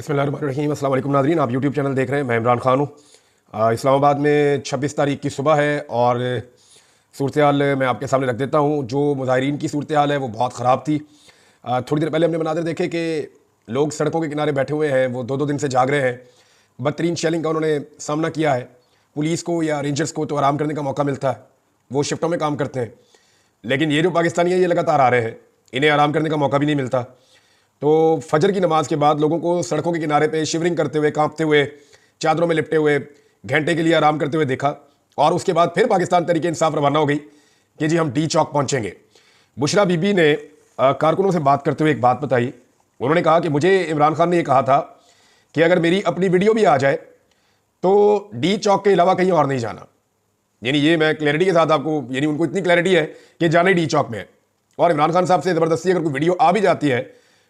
बिस्मिल्लाहिर्रहमानिर्रहीम। अस्सलाम वालेकुम नाज़रीन, आप यूट्यूब चैनल देख रहे हैं। मैं इमरान खान हूँ। इस्लामाबाद में 26 तारीख की सुबह है और सूरत हाल मैं आपके सामने रख देता हूँ। जो मुज़ाहिरीन की सूरत हाल है वो बहुत ख़राब थी। थोड़ी देर पहले हमने मनाज़िर देखे कि लोग सड़कों के किनारे बैठे हुए हैं, वो दो दो दिन से जाग रहे हैं। बदतरीन शेलिंग का उन्होंने सामना किया है। पुलिस को या रेंजर्स को तो आराम करने का मौका मिलता है, वो शिफ्टों में काम करते हैं, लेकिन ये जो पाकिस्तानी है ये लगातार आ रहे हैं, इन्हें आराम करने का मौका भी नहीं मिलता। तो फजर की नमाज के बाद लोगों को सड़कों के किनारे पे शिवरिंग करते हुए, कांपते हुए, चादरों में लिपटे हुए, घंटे के लिए आराम करते हुए देखा। और उसके बाद फिर पाकिस्तान तहरीक इंसाफ रवाना हो गई कि जी हम डी चौक पहुंचेंगे। बुशरा बीबी ने कारकुनों से बात करते हुए एक बात बताई। उन्होंने कहा कि मुझे इमरान खान ने यह कहा था कि अगर मेरी अपनी वीडियो भी आ जाए तो डी चौक के अलावा कहीं और नहीं जाना। यानी ये मैं क्लैरिटी के साथ आपको, यानी उनको इतनी क्लैरिटी है कि जाने डी चौक में है। और इमरान खान साहब से ज़बरदस्ती अगर कोई वीडियो आ भी जाती है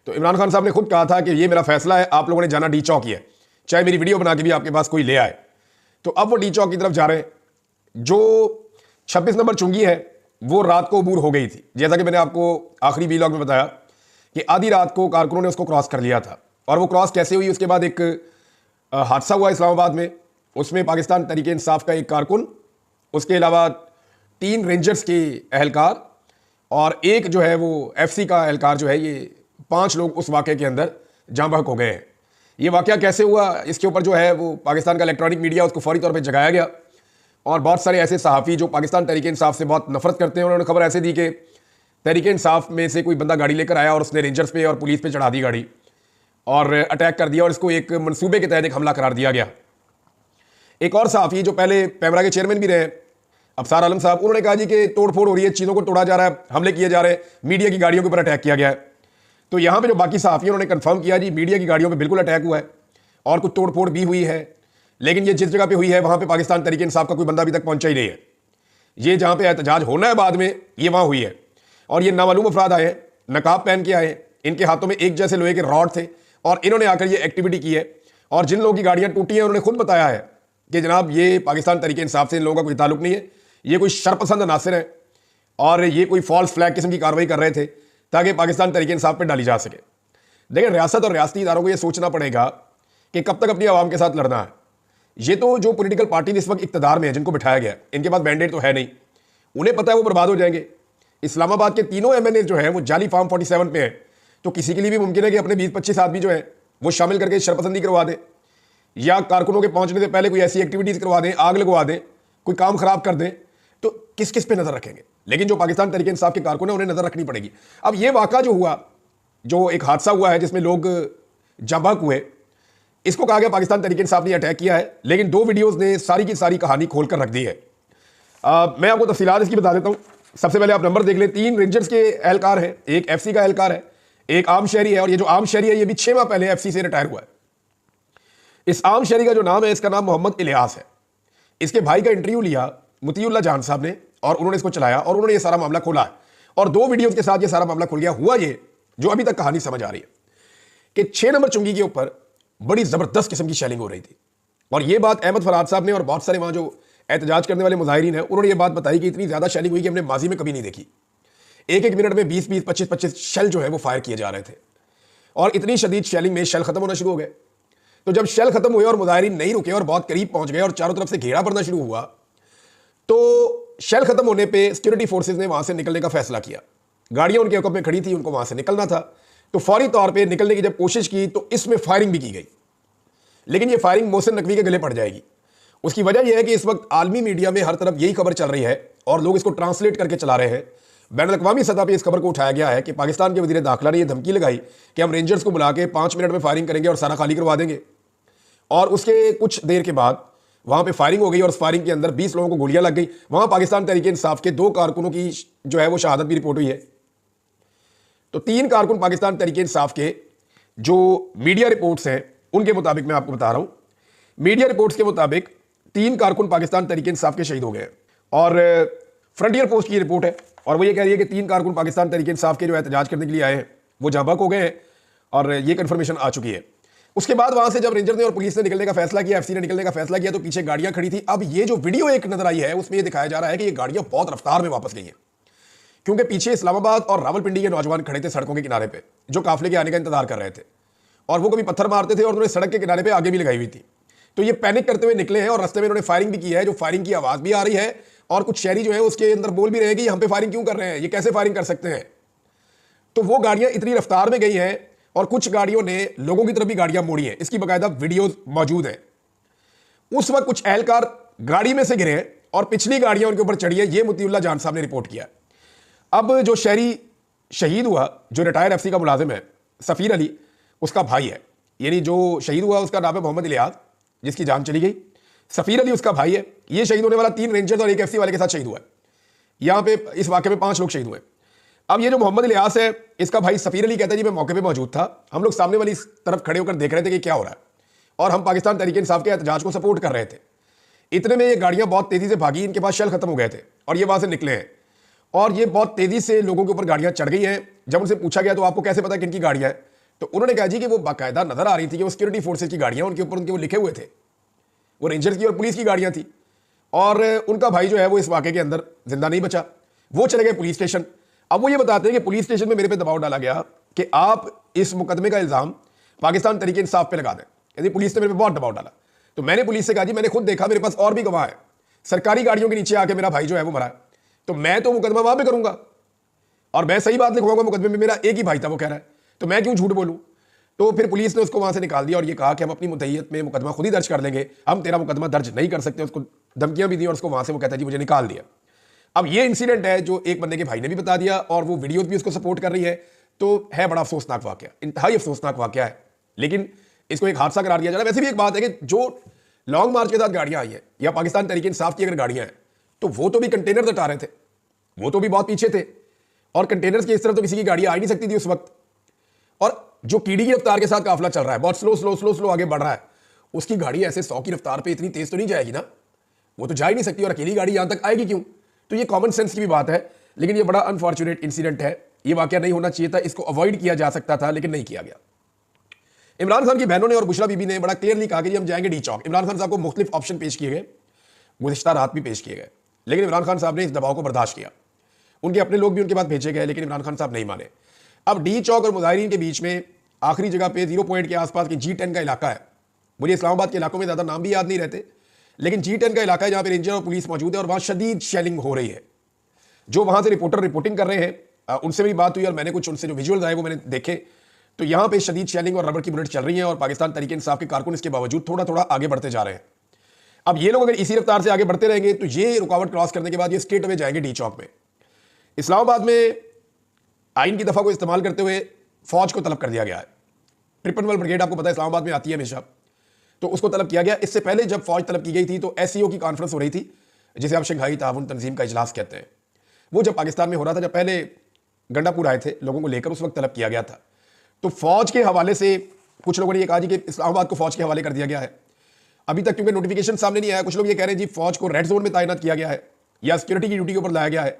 तो इमरान खान साहब ने खुद कहा था कि ये मेरा फैसला है, आप लोगों ने जाना डी चौक ही है, चाहे मेरी वीडियो बना के भी आपके पास कोई ले आए। तो अब वो डी चौक की तरफ जा रहे हैं। जो 26 नंबर चुंगी है वो रात को अबूर हो गई थी, जैसा कि मैंने आपको आखिरी वीलॉग में बताया कि आधी रात को कारकुनों ने उसको क्रॉस कर लिया था। और वो क्रॉस कैसे हुई, उसके बाद एक हादसा हुआ इस्लामाबाद में। उसमें पाकिस्तान तहरीक इंसाफ का एक कारकुन, उसके अलावा 3 रेंजर्स के एहलकार और एक जो है वो FC का एहलकार जो है, ये 5 लोग उस वाक़े के अंदर जाँ बहक हो गए हैं। ये वाक़या कैसे हुआ, इसके ऊपर जो है वो पाकिस्तान का इलेक्ट्रॉनिक मीडिया उसको फौरी तौर पे जगाया गया। और बहुत सारे ऐसे सहाफ़ी जो पाकिस्तान तहरीक इंसाफ से बहुत नफरत करते हैं, उन्होंने खबर ऐसे दी कि तहरीक इंसाफ में से कोई बंदा गाड़ी लेकर आया और उसने रेंजर्स पे और पुलिस पे चढ़ा दी गाड़ी और अटैक कर दिया और इसको एक मनसूबे के तहत एक हमला करार दिया गया। एक और सहाफ़ी जो पहले पैमरा के चेयरमैन भी रहे, अफसार आलम साहब, उन्होंने कहा जी कि तोड़फोड़ हो रही है, चीज़ों को तोड़ा जा रहा है, हमले किए जा रहे हैं, मीडिया की गाड़ियों के ऊपर अटैक किया गया है। तो यहाँ पे जो बाकी सहाफ़ी उन्होंने कंफर्म किया जी मीडिया की गाड़ियों पे बिल्कुल अटैक हुआ है और कुछ तोड़फोड़ भी हुई है, लेकिन ये जिस जगह पे हुई है वहाँ पे पाकिस्तान तहरीक इंसाफ का कोई बंदा अभी तक पहुँचा ही नहीं है। ये जहाँ पे एहतजाज होना है बाद में, ये वहाँ हुई है। और ये नामालूम अफराद आए हैं, नकाब पहन के आए हैं, इनके हाथों में एक जैसे लोहे के रॉड थे और इन्होंने आकर ये एक्टिविटी की है। और जिन लोगों की गाड़ियाँ टूटी हैं उन्होंने खुद बताया है कि जनाब ये पाकिस्तान तहरीक इंसाफ से इन लोगों का कोई ताल्लुक नहीं है, ये कोई शरपसंद अनासिर है और ये कोई फॉल्स फ्लैग किस्म की कार्रवाई कर रहे थे ताकि पाकिस्तान तहरीक इंसाफ पर डाली जा सके। देखिए, रियासत और रियासती इदारों को यह सोचना पड़ेगा कि कब तक अपनी आवाम के साथ लड़ना है। ये तो जो पॉलिटिकल पार्टी इस वक्त इक्तदार में है, जिनको बिठाया गया, इनके पास मैंडेट तो है नहीं, उन्हें पता है वो बर्बाद हो जाएंगे। इस्लामाबाद के तीनों MNA जो है वो जाली फार्म 47 पे हैं, तो किसी के लिए भी मुमकिन है कि अपने 20-25 आदमी जो है वो शामिल करके शरपसंदी करवा दें या कारकुनों के पहुंचने से पहले कोई ऐसी एक्टिविटीज करवा दें, आग लगवा दें, कोई काम खराब कर दें। तो किस किस पे नजर रखेंगे? लेकिन जो पाकिस्तान तहरीक इंसाफ के कारकुन है उन्हें नजर रखनी पड़ेगी। अब ये वाक़ा जो हुआ, जो एक हादसा हुआ है जिसमें लोग जाबाक हुए, इसको कहा गया पाकिस्तान तहरीक इंसाफ ने अटैक किया है, लेकिन 2 वीडियोस ने सारी की सारी कहानी खोलकर रख दी है। मैं आपको तफसीलात इसकी बता देता हूँ। सबसे पहले आप नंबर देख लें। 3 रेंजर्स के एहलकार हैं, एक FC का एहलकार है, एक आम शहरी है, और ये जो आम शहरी है ये भी 6 माह पहले FC से रिटायर हुआ है। इस आम शहरी का जो नाम है, इसका नाम मोहम्मद इलियास है। इसके भाई का इंटरव्यू लिया मुतीउल्लाह जान साहब ने और उन्होंने इसको चलाया और उन्होंने ये सारा मामला खोला है और 2 वीडियोस के साथ ये सारा मामला खुल गया। हुआ ये जो अभी तक कहानी समझ आ रही है कि 6 नंबर चुंगी के ऊपर बड़ी जबरदस्त किस्म की शेलिंग हो रही थी। और ये बात अहमद फराद साहब ने और बहुत सारे वहां जो एहतजाज करने वाले मुजाहिरीन हैं उन्होंने ये बात बताई कि इतनी ज्यादा शेलिंग हुई कि हमने माजी में कभी नहीं देखी। एक मिनट में 20-20, 25-25 शेल जो है वो फायर किए जा रहे थे और इतनी शदीद शेलिंग में शेल खत्म होना शुरू हो गए। तो जब शेल खत्म हुए और मुजाहिरीन नहीं रुके और बहुत करीब पहुंच गए और चारों तरफ से घेरा पड़ना शुरू हुआ, तो शेल खत्म होने पे सिक्योरिटी फोर्सेज ने वहां से निकलने का फैसला किया। गाड़ियां उनके हकम में खड़ी थी, उनको वहां से निकलना था, तो फौरी तौर पे निकलने की जब कोशिश की तो इसमें फायरिंग भी की गई। लेकिन ये फायरिंग मोहसिन नकवी के गले पड़ जाएगी। उसकी वजह यह है कि इस वक्त आलमी मीडिया में हर तरफ यही खबर चल रही है और लोग इसको ट्रांसलेट करके चला रहे हैं। बैनुल-अक़वामी सतह पर इस खबर को उठाया गया है कि पाकिस्तान के वज़ीर दाखिला ने यह धमकी लगाई कि हम रेंजर्स को बुला के 5 मिनट में फायरिंग करेंगे और सारा खाली करवा देंगे। और उसके कुछ देर के बाद वहां पे फायरिंग हो गई और उस फायरिंग के अंदर 20 लोगों को गोलियां लग गई। वहां पाकिस्तान तहरीक इंसाफ के 2 कारकुनों की जो है वो शहादत भी रिपोर्ट हुई है। तो 3 कारकुन पाकिस्तान तहरीक इंसाफ के जो मीडिया रिपोर्ट्स हैं उनके मुताबिक मैं आपको बता रहा हूं, मीडिया रिपोर्ट्स के मुताबिक 3 कारकुन पाकिस्तान तहरीक इंसाफ के शहीद हो गए। और फ्रंटियर पोस्ट की रिपोर्ट है और वो ये कह रही है कि 3 कारकुन पाकिस्तान तहरीक इंसाफ के जो एहतजाज करने के लिए आए हैं वो जाँ बहक हो गए हैं और ये कंफर्मेशन आ चुकी है। उसके बाद वहां से जब रेंजर ने और पुलिस ने निकलने का फैसला किया, FC ने निकलने का फैसला किया, तो पीछे गाड़ियां खड़ी थी। अब ये जो वीडियो एक नजर आई है उसमें ये दिखाया जा रहा है कि ये गाड़ियां बहुत रफ्तार में वापस गई हैं, क्योंकि पीछे इस्लामाबाद और रावलपिंडी के नौजवान खड़े थे सड़कों के किनारे पे जो काफिले के आने का इंतजार कर रहे थे और वो कभी पत्थर मारते थे और उन्होंने सड़क के किनारे पे आगे भी लगाई हुई थी। तो ये पैनिक करते हुए निकले हैं और रास्ते में इन्होंने फायरिंग भी की है, जो फायरिंग की आवाज भी आ रही है और कुछ शहरी जो है उसके अंदर बोल भी रहे हैं कि हम पे फायरिंग क्यों कर रहे हैं, ये कैसे फायरिंग कर सकते हैं। तो वो गाड़ियां इतनी रफ्तार में गई हैं और कुछ गाड़ियों ने लोगों की तरफ भी गाड़ियां मोड़ी हैं, इसकी बाकायदा वीडियो मौजूद है। उस वक्त कुछ एहलकार गाड़ी में से गिरे हैं और पिछली गाड़ियां उनके ऊपर चढ़ी है, ये मुतीउल्लाह जान साहब ने रिपोर्ट किया। अब जो शहरी शहीद हुआ, जो रिटायर्ड एफसी का मुलाजिम है सफीर अली, उसका भाई है, यानी जो शहीद हुआ उसका नाम है मोहम्मद इलियास, जिसकी जान चली गई। सफीर अली उसका भाई है। ये शहीद होने वाला 3 रेंजर्स और 1 एफसी वाले के साथ शहीद हुआ है। यहां पे इस वाक़े में 5 लोग शहीद हुए। अब ये जो मोहम्मद इलियास है, इसका भाई सफीर अली कहता है जी मैं मौके पे मौजूद था, हम लोग सामने वाली तरफ खड़े होकर देख रहे थे कि क्या हो रहा है और हम पाकिस्तान तहरीक इंसाफ के एहतजाज को सपोर्ट कर रहे थे। इतने में ये गाड़ियां बहुत तेजी से भागी, इनके पास शेल खत्म हो गए थे और ये वहां से निकले हैं और ये बहुत तेजी से लोगों के ऊपर गाड़ियां चढ़ गई हैं। जब उनसे पूछा गया तो आपको कैसे पता किनकी गाड़ियां हैं, तो उन्होंने कहा जी कि वो बाकायदा नजर आ रही थी कि वो सिक्योरिटी फोर्सेज की गाड़ियां, उनके ऊपर उनके वो लिखे हुए थे, वो रेंजर्स की और पुलिस की गाड़ियां थी। और उनका भाई जो है वो इस वाक़े के अंदर जिंदा नहीं बचा, वो चले गए पुलिस स्टेशन। अब वो ये बताते हैं कि पुलिस स्टेशन में मेरे पे दबाव डाला गया कि आप इस मुकदमे का इल्ज़ाम पाकिस्तान तहरीक इंसाफ पे लगा दें। यदि पुलिस ने मेरे पे बहुत दबाव डाला तो मैंने पुलिस से कहा जी मैंने खुद देखा, मेरे पास और भी गवाह है, सरकारी गाड़ियों के नीचे आके मेरा भाई जो है वो मरा है, तो मैं तो मुकदमा वहां पे करूंगा और मैं सही बात लिखवाऊंगा मुकदमे में, मेरा एक ही भाई था वो कह रहा है, तो मैं क्यों झूठ बोलूं। तो फिर पुलिस ने उसको वहां से निकाल दिया और ये कहा कि हम अपनी मुद्दईयत में मुकदमा खुद ही दर्ज कर लेंगे, हम तेरा मुकदमा दर्ज नहीं कर सकते। उसको धमकियां भी दी और उसको वहां से वो कहता है जी मुझे निकाल दिया। अब ये इंसिडेंट है जो एक बंदे के भाई ने भी बता दिया और वो वीडियोज भी उसको सपोर्ट कर रही है, तो है बड़ा अफसोसनाक वाकया, इंतहाई अफसोसनाक वाकया है, लेकिन इसको एक हादसा करार दिया जा रहा है। वैसे भी एक बात है कि जो लॉन्ग मार्च के साथ गाड़ियां आई हैं या पाकिस्तान तहरीक इंसाफ की अगर गाड़ियां हैं तो वो तो भी कंटेनर हटा रहे थे, वो तो भी बहुत पीछे थे और कंटेनर्स की इस तरह तो किसी की गाड़ी आ ही नहीं सकती थी उस वक्त। और जो कीड़ी की रफ्तार के साथ काफिला चल रहा है, बहुत स्लो स्लो स्लो स्लो आगे बढ़ रहा है, उसकी गाड़ी ऐसे 100 की रफ्तार पे इतनी तेज तो नहीं जाएगी ना, वो तो जा ही नहीं सकती और अकेली गाड़ी यहां तक आएगी क्यों। तो ये कॉमन सेंस की भी बात है, लेकिन ये बड़ा अनफॉर्चुनेट इंसिडेंट है, ये वाकया नहीं होना चाहिए था, इसको अवॉइड किया जा सकता था लेकिन नहीं किया गया। इमरान खान की बहनों ने और बुशरा बीबी ने बड़ा क्लियरली कहा कि हम जाएंगे डी चौक। इमरान खान साहब को मुख्तलिफ ऑप्शन पेश किए गए, गुज़िश्ता रात भी पेश किए गए, लेकिन इमरान खान साहब ने इस दबाव को बर्दाश्त किया। उनके अपने लोग भी उनके पास भेजे गए लेकिन इमरान खान साहब नहीं माने। अब डी चौक और मुजाहिरीन के बीच में आखिरी जगह पे 0 पॉइंट के आसपास की G10 का इलाका है। मुझे इस्लामाबाद के इलाकों में ज़्यादा नाम भी याद नहीं रहते, लेकिन G10 का इलाका है जहाँ पे रेंजर और पुलिस मौजूद है और वहाँ शदीद शेलिंग हो रही है। जो वहाँ से रिपोर्टर रिपोर्टिंग कर रहे हैं उनसे मेरी बात हुई और मैंने कुछ उनसे जो विजुअल्स आए वो मैंने देखे, तो यहाँ पे शदीद शेलिंग और रबड़ की बुलेट चल रही है और पाकिस्तान तहरीक इंसाफ के कारकुन इसके बावजूद थोड़ा थोड़ा आगे बढ़ते जा रहे हैं। अब ये लोग अगर इसी रफ्तार से आगे बढ़ते रहेंगे तो ये रुकावट क्रॉस करने के बाद ये स्ट्रेट अवे जाएंगे डी चौक में। इस्लामाबाद में आइन की दफ़ा को इस्तेमाल करते हुए फौज को तलब कर दिया गया है। 53 ब्रिगेड आपको पता है इस्लामाबाद में आती है हमेशा, तो उसको तलब किया गया। इससे पहले जब फौज तलब की गई थी तो SCO की कॉन्फ्रेंस हो रही थी, जिसे आप शंघाई ताउन तंजीम का इजलास कहते हैं। वो जब पाकिस्तान में हो रहा था, जब पहले गंडापुर आए थे लोगों को लेकर, उस वक्त तलब किया गया था। तो फौज के हवाले से कुछ लोगों ने यह कहा जी कि इस्लामाबाद को फौज के हवाले कर दिया गया है। अभी तक क्योंकि नोटिफिकेशन सामने नहीं आया, कुछ लोग ये कह रहे हैं जी फौज को रेड जोन में तैनात किया गया है या सिक्योरिटी की ड्यूटी के ऊपर लाया गया है।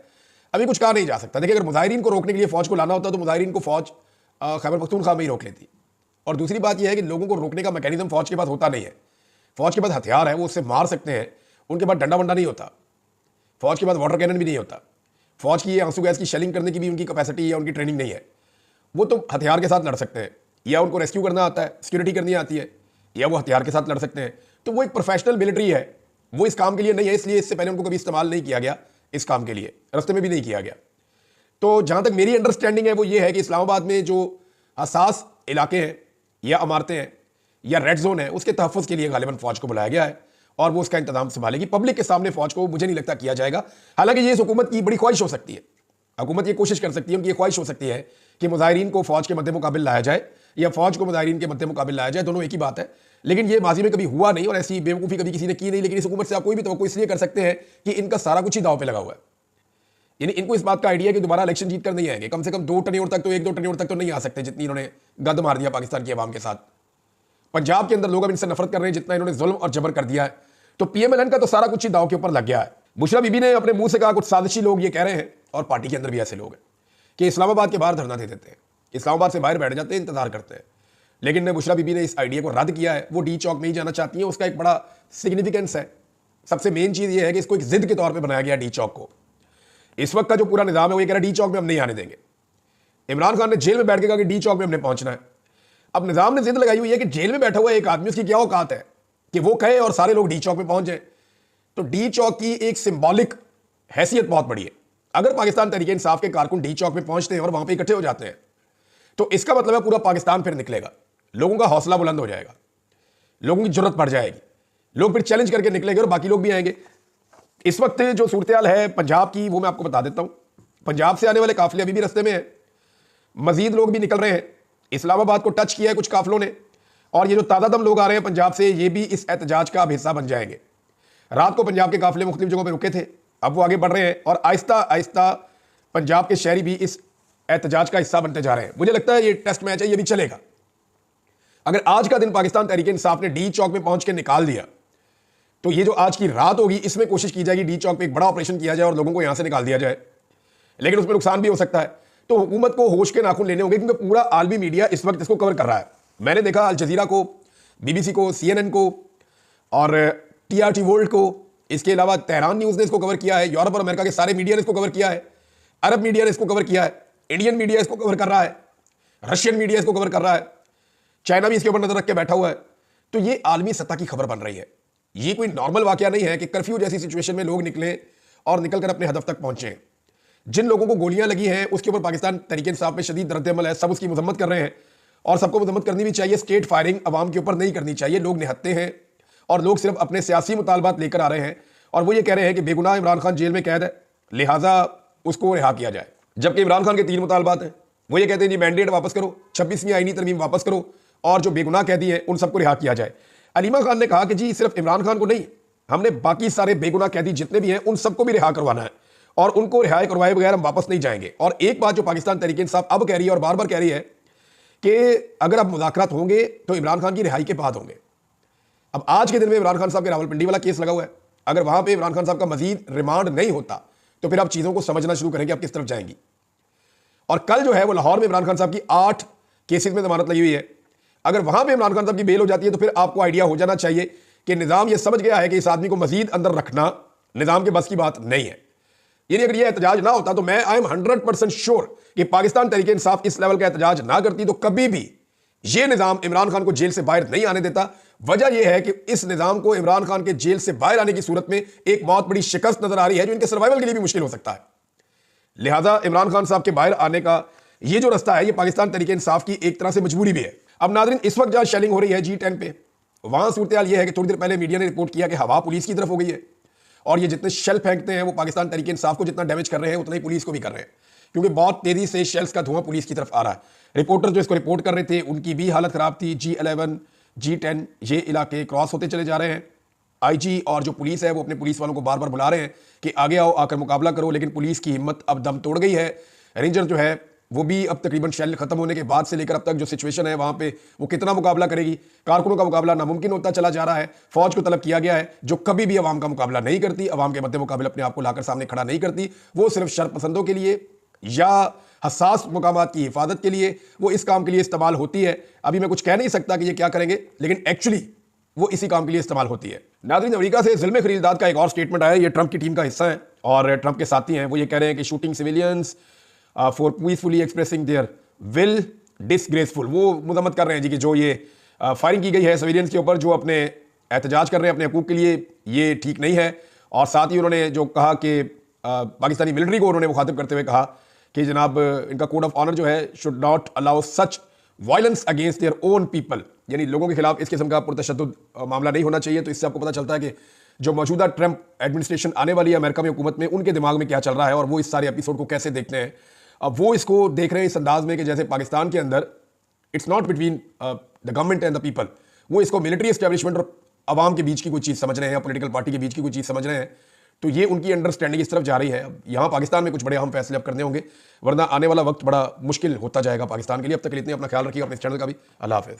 अभी कुछ कहा नहीं जा सकता। देखिए, अगर मुजाहिरीन को रोकने के लिए फौज को लाना होता तो मुजाहिरीन को फौज खैबर पख्तूनख्वा में ही रोक लेती। और दूसरी बात यह है कि लोगों को रोकने का मैकेनिज्म फौज के पास होता नहीं है। फौज के पास हथियार है, वो उससे मार सकते हैं, उनके पास डंडा वंडा नहीं होता, फौज के पास वाटर कैनन भी नहीं होता, फौज की आंसू गैस की शेलिंग करने की भी उनकी कैपेसिटी या उनकी ट्रेनिंग नहीं है। वो तो हथियार के साथ लड़ सकते हैं, या उनको रेस्क्यू करना आता है, सिक्योरिटी करनी आती है, या वो हथियार के साथ लड़ सकते हैं। तो वो एक प्रोफेशनल मिलिट्री है, वो इस काम के लिए नहीं है, इसलिए इससे पहले उनको कभी इस्तेमाल नहीं किया गया इस काम के लिए, रास्ते में भी नहीं किया गया। तो जहां तक मेरी अंडरस्टैंडिंग है वो ये है कि इस्लामाबाद में जो हसास इलाके हैं या इमारतें हैं या रेड जोन है, उसके तहफ़्फ़ुज़ के लिए गालिबन फौज को बुलाया गया है और वो उसका इंतजाम संभालेगी। पब्लिक के सामने फौज को मुझे नहीं लगता किया जाएगा। हालांकि ये इस हुकूमत की बड़ी ख्वाहिश हो सकती है, हुकूमत ये कोशिश कर सकती है, उनकी ये ख्वाहिश हो सकती है कि मुजाहिरीन को फौज के मद्दे मुकाबिल लाया जाए या फौज को मुजाहिरीन के मद्दे मुकाबिल लाया जाए, दोनों एक ही बात है। लेकिन ये माजी में कभी हुआ नहीं और ऐसी बेवकूफ़ी कभी किसी ने की नहीं। लेकिन इस हुकूमत से आप कोई भी तवक्को इसलिए कर सकते हैं कि इनका सारा कुछ ही दाव पे लगा हुआ है। यानी इनको इस बात का आइडिया है कि दोबारा इलेक्शन जीत कर नहीं आएंगे, कम से कम 2 टर्न्योर तक तो 1-2 टर्न्योर तक तो नहीं आ सकते, जितनी इन्होंने गंद मार दिया पाकिस्तान की आवाम के साथ। पंजाब के अंदर लोग अब इनसे नफरत कर रहे हैं जितना इन्होंने जुल्म और जबर कर दिया है। तो PMLN का तो सारा कुछ ही दाव के ऊपर लग गया है। बुशरा बीबी ने अपने मुंह से कहा, कुछ साजिशी लोग ये कह रहे हैं और पार्टी के अंदर भी ऐसे लोग हैं कि इस्लामाबाद के बाहर धरना दे देते हैं, इस्लामाबाद से बाहर बैठ जाते हैं, इंतजार करते हैं। लेकिन बुशरा बीबी ने इस आइडिया को रद्द किया है, वो डी चौक में ही जाना चाहती है। उसका एक बड़ा सिग्निफिकेंस है। सबसे मेन चीज ये है कि इसको एक जिद के तौर पर बनाया गया डी चौक को। इस वक्त का जो पूरा निजाम है वो ये कह रहा है डी चौक में हम नहीं आने देंगे। इमरान खान ने जेल में बैठ के कहा कि डी चौक में हमने पहुंचना है। अब निजाम ने जिद लगाई हुई है कि जेल में बैठा हुआ एक आदमी, उसकी क्या औकात है कि वो कहे और सारे लोग डी चौक पे पहुंच जाए। तो डी चौक की एक सिंबॉलिक हैसियत बहुत बड़ी है। अगर पाकिस्तान तहरीक इंसाफ के कारकुन डी चौक पे पहुंचते हैं और वहां पे इकट्ठे हो जाते हैं तो इसका मतलब है पूरा पाकिस्तान फिर निकलेगा, लोगों का हौसला बुलंद हो जाएगा, लोगों की जरूरत बढ़ जाएगी, लोग फिर चैलेंज करके निकलेंगे और बाकी लोग भी आएंगे। इस वक्त जो सूरत हाल है पंजाब की वो मैं आपको बता देता हूं। पंजाब से आने वाले काफिले अभी भी रास्ते में है, मजीद लोग भी निकल रहे हैं। इस्लामाबाद को टच किया है कुछ काफिलों ने, और ये जो तादादम लोग आ रहे हैं पंजाब से ये भी इस एहतजाज का अब हिस्सा बन जाएंगे। रात को पंजाब के काफिले मुख्तलिफ जगहों पर रुके थे, अब वो आगे बढ़ रहे हैं और आहिस्ता आहिस्ता पंजाब के शहरी भी इस एहतजाज का हिस्सा बनते जा रहे हैं। मुझे लगता है ये टेस्ट मैच है, ये भी चलेगा। अगर आज का दिन पाकिस्तान तहरीक इंसाफ ने डी चौक में पहुंच के निकाल दिया तो ये जो आज की रात होगी इसमें कोशिश की जाएगी डी चौक पे एक बड़ा ऑपरेशन किया जाए और लोगों को यहां से निकाल दिया जाए, लेकिन उसमें नुकसान भी हो सकता है। तो हुकूमत को होश के नाखून लेने होंगे क्योंकि पूरा आलमी मीडिया इस वक्त इसको कवर कर रहा है। मैंने देखा अल जजीरा को, BBC को, CNN को और TRT वर्ल्ड को, इसके अलावा तेहरान न्यूज़ ने इसको कवर किया है, यूरोप और अमेरिका के सारे मीडिया ने इसको कवर किया है, अरब मीडिया ने इसको कवर किया है, इंडियन मीडिया इसको कवर कर रहा है, रशियन मीडिया इसको कवर कर रहा है, चाइना भी इसके ऊपर नजर रख के बैठा हुआ है। तो ये आलमी सतह की खबर बन रही है। ये कोई नॉर्मल वाकया नहीं है कि कर्फ्यू जैसी सिचुएशन में लोग निकले और निकलकर अपने हदफ तक पहुंचे। जिन लोगों को गोलियां लगी हैं उसके ऊपर पाकिस्तान तहरीक इंसाफ में शदीद रद्द-ए-अमल है, सब उसकी मजम्मत कर रहे हैं और सबको मजम्मत करनी भी चाहिए। स्टेट फायरिंग अवाम के ऊपर नहीं करनी चाहिए। लोग निहत्ते हैं और लोग सिर्फ अपने सियासी मुतालबात लेकर आ रहे हैं और वो ये कह रहे हैं कि बेगुनाह इमरान खान जेल में कैद है, लिहाजा उसको रिहा किया जाए। जबकि इमरान खान के 3 मुतालबात हैं। वो ये कहते हैं जी मैंडेट वापस करो, 26वीं आईनी तरमीम वापस करो और जो बेगुनाह कैदी हैं उन सबको रिहा किया जाए। अलीमा खान ने कहा कि जी सिर्फ इमरान खान को नहीं, हमने बाकी सारे बेगुनाह कैदी जितने भी हैं उन सबको भी रिहा करवाना है और उनको रिहाई करवाए बगैर हम वापस नहीं जाएंगे। और एक बात जो पाकिस्तान तहरीक इंसाफ अब कह रही है और बार बार कह रही है कि अगर अब मुज़ाकरात होंगे तो इमरान खान की रिहाई के बाद होंगे। अब आज के दिन में इमरान खान साहब के रावलपिंडी वाला केस लगा हुआ है, अगर वहां पर इमरान खान साहब का मजीद रिमांड नहीं होता तो फिर आप चीज़ों को समझना शुरू करेंगे आप किस तरफ जाएंगी। और कल जो है वो लाहौर में इमरान खान साहब की 8 केसेस में जमानत लगी हुई है। अगर वहां पे इमरान खान साहब की बेल हो जाती है तो फिर आपको आइडिया हो जाना चाहिए कि निजाम ये समझ गया है कि इस आदमी को मजीद अंदर रखना निजाम के बस की बात नहीं है। यानी अगर ये एहतजाज ना होता तो मैं आई एम 100% श्योर कि पाकिस्तान तहरीक इंसाफ इस लेवल का एहतजाज ना करती तो कभी भी ये निजाम इमरान खान को जेल से बाहर नहीं आने देता। वजह यह है कि इस निजाम को इमरान खान के जेल से बाहर आने की सूरत में एक बहुत बड़ी शिकस्त नजर आ रही है जो इनके सर्वाइवल के लिए भी मुश्किल हो सकता है। लिहाजा इमरान खान साहब के बाहर आने का ये जो रास्ता है ये पाकिस्तान तहरीक इंसाफ की एक तरह से मजबूरी भी है। अब नाज़रीन इस वक्त जहां शेलिंग हो रही है G10 पे, वहां सूरत हाल ये है कि थोड़ी देर पहले मीडिया ने रिपोर्ट किया कि हवा पुलिस की तरफ हो गई है और ये जितने शेल फेंकते हैं वो पाकिस्तान तहरीक इंसाफ को जितना डैमेज कर रहे हैं उतना ही पुलिस को भी कर रहे हैं क्योंकि बहुत तेजी से शेल्स का धुआं पुलिस की तरफ आ रहा है। रिपोर्टर जो इसको रिपोर्ट कर रहे थे उनकी भी हालत खराब थी। G11 G10 ये इलाके क्रॉस होते चले जा रहे हैं। IG और जो पुलिस है वो अपने पुलिस वालों को बार बार बुला रहे हैं कि आगे आओ, आकर मुकाबला करो, लेकिन पुलिस की हिम्मत अब दम तोड़ गई है। रेंजर जो है वो भी अब तकरीबन शेल खत्म होने के बाद से लेकर अब तक जो सिचुएशन है वहां पे वो कितना मुकाबला करेगी। कारकुनों का मुकाबला नामुमकिन होता चला जा रहा है। फौज को तलब किया गया है जो कभी भी अवाम का मुकाबला नहीं करती, अवाम के मद्दे मुकाबले अपने आप को लाकर सामने खड़ा नहीं करती। वो सिर्फ शर्त पसंदों के लिए या हसास मुकामात की हिफाजत के लिए वो इस काम के लिए इस्तेमाल होती है। अभी मैं कुछ कह नहीं सकता कि ये क्या करेंगे, लेकिन एक्चुअली वो इसी काम के लिए इस्तेमाल होती है। नाज़रीन अमेरिका से ज़ुल्म खरीदाद का एक और स्टेटमेंट आया। ये ट्रंप की टीम का हिस्सा है और ट्रंप के साथी हैं। वो ये कह रहे हैं कि shooting civilians for peacefully expressing there will disgraceful. वो मजम्मत कर रहे हैं जी कि जो ये फायरिंग की गई है सिविलियंस के ऊपर जो अपने एहतजाज कर रहे हैं अपने हकूक़ के लिए, ये ठीक नहीं है। और साथ ही उन्होंने जो कहा कि पाकिस्तानी मिलिट्री को उन्होंने मुखातिब करते हुए कहा कि जनाब इनका कोड ऑफ ऑनर जो है should not allow such violence against their own people, यानी लोगों के खिलाफ इस किस्म का पुरतशद्दुद मामला नहीं होना चाहिए। तो इससे आपको पता चलता है कि जो मौजूदा ट्रंप एडमिनिस्ट्रेशन आने वाली है अमेरिका में हुकूमत में, उनके दिमाग में क्या चल रहा है और वो इस सारे एपिसोड को कैसे देखते हैं। अब वो इसको देख रहे हैं इस अंदाज में कि जैसे पाकिस्तान के अंदर it's not between the government and the people, वो इसको मिलिट्री एस्टेब्लिशमेंट और अवाम के बीच की कोई चीज़ समझ रहे हैं या पॉलिटिकल पार्टी के बीच की कोई चीज़ समझ रहे हैं। तो ये उनकी अंडरस्टैंडिंग इस तरफ जा रही है। अब यहाँ पाकिस्तान में कुछ बड़े अहम फैसले अब करने होंगे, वरना आने वाला वक्त बड़ा मुश्किल होता जाएगा पाकिस्तान के लिए। अब तक के लिए इतने, अपना ख्याल रखिएगा, अपने इस चैनल का भी। अल्लाह हाफ़िज़।